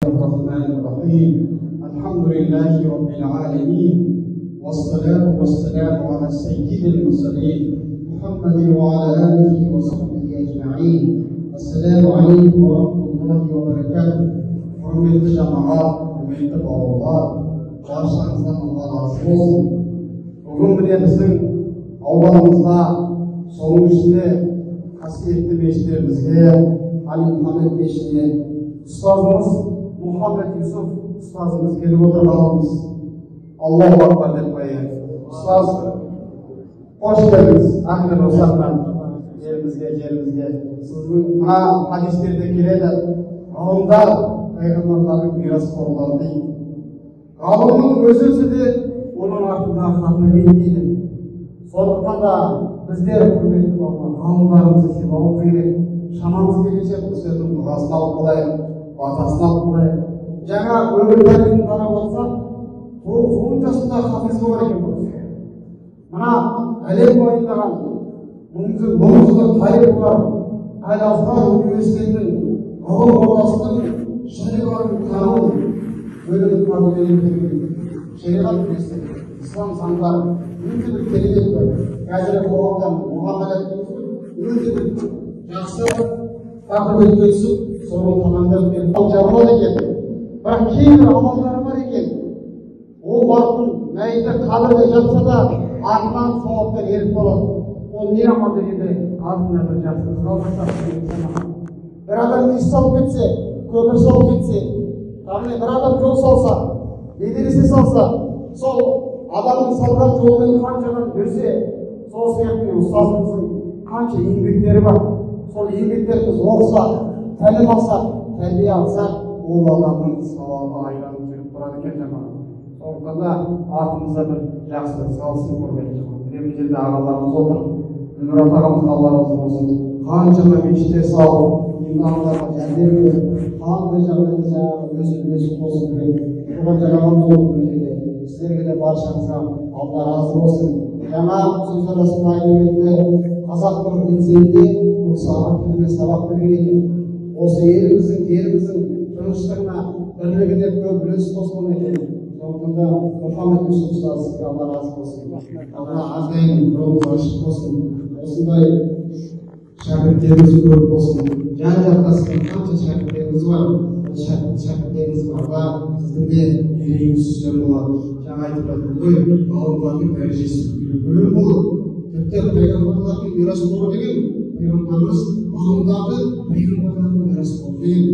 الرحمن الرحيم الحمد لله رب العالمين والصلاة والسلام على سيد المرسلين محمد وعلى آله وصحبه أجمعين. السلام عليكم ورحمة الله وبركاته. Hürmetli cemaat, hürmetli bağlılar, barşanızdan Allah razı olsun. Bugün bile bizim avvalımızda sonun içinde kasiyetli meşlerimizge, Ali Muhammed Meşli'ye, Ustazımız Muhammed Yusuf Ustazımız gelip oturalımız. Allahu Akbar deb koyayım. Ustaz, hoş geldiniz. Ahmet Osat'tan yerimizge. Sizin hadislerde keledi. Ağımda Peygamberlerin miras koruları değil. Ağımın özüsü de onun ardından hatırlayın deydi. Sonuçta da bizler hürmetli olmak, ağımlarımızı sebabı gerek. Şamamız gelecek bu sözün duasını alıp kolayım, batasını alıp kolayım. Жаңа өмірлерін қарап отырсақ, 10 жасында хафиз болған екен бұл кісі. Мына әлем мойындаған мың жылдық тарихы бар Әл-Азхар университетінің ғылым ордасының шариғат канун бөлімін қабылдайтын шариғат университеті, ислам заңдары өте бір керемет бір қазіргі қоғамда мұғамалат өте бір жақсы факультетке түсіп, соны тәмамдап беріп жабылады екен. Бірақ кейбір амалдары бар екен. Ол барқын мәйіті қабірде жатса да артынан сауаптар еріп болады. Ол не амал дегенде артына бір жақсы қалдырса. Bir adam iş salıp etse, kömür salıp etse, bir adam yol salsa, medrese salsa, sol adamın salgan yolunu kançadan görse, sol siyahtı ustazımızın kança еңбектері var. Сол еңбектерimiz olsa, тәлім алса, тәрбие алса, ол адамның сауабы айналып жүріп тұрады екен жаман. Сондықтан да артымызда бір жақсы салсын көрмейтін жаман. Мына жерде ағаларымыз отыр. Мұрат ағамыз Алла разы болсын. Қаншама мешіттер салып, имамдарға жәрдем беріп, қандай жағдайда жаңағы өзі болсын керек. Оған жаңағымыз отыр бұл жерде. Сіздерге де баршаңызға Алла разы болсын. Жаңа сөз арасында айтып өтті. Қазақтың лицейінде бұл сағат тіліне сабақ берген екен. Осы еліміздің тыныштығына, бірлігіне көп үлес қосқан екен. Сондықтан да Мұхаммед Юсуп ұстазымызға Алла разы болсын. Алла әрдайым жолыңыз ашық болсын. Осындай шәкірттеріңіз көп болсын. Жан-жақта сіздің қанша шәкірттеріңіз бар, ол шәкірттеріңіз барда сіздің де үйреніңіз сөздер болады. Жаңа айтып жатыр ғой, ғалымдардың дәрежесі үлкен болады. Тіпті пайғамбарлардың мирасы болу деген, пайғамбарымыз ғалымдарды пайғамбарлардың мирасы болу деген.